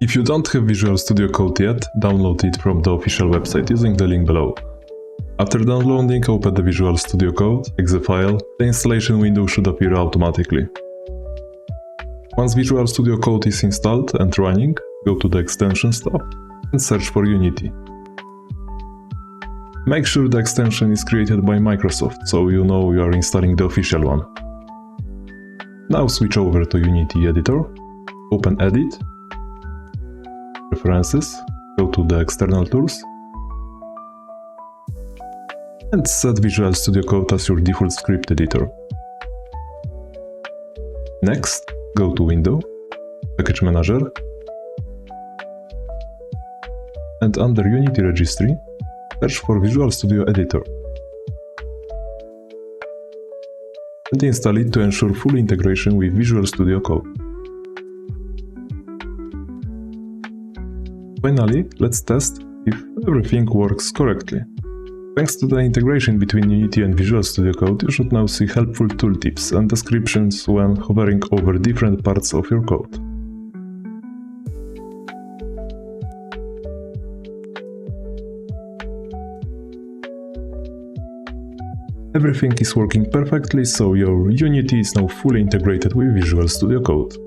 If you don't have Visual Studio Code yet, download it from the official website using the link below. After downloading, open the Visual Studio Code, exe file. The installation window should appear automatically. Once Visual Studio Code is installed and running, go to the Extensions tab and search for Unity. Make sure the extension is created by Microsoft, so you know you are installing the official one. Now switch over to Unity Editor, open Edit, Preferences, go to the External Tools, and set Visual Studio Code as your default script editor. Next, go to Window, Package Manager, and under Unity Registry, search for Visual Studio Editor and install it to ensure full integration with Visual Studio Code. Finally, let's test if everything works correctly. Thanks to the integration between Unity and Visual Studio Code, you should now see helpful tooltips and descriptions when hovering over different parts of your code. Everything is working perfectly, so your Unity is now fully integrated with Visual Studio Code.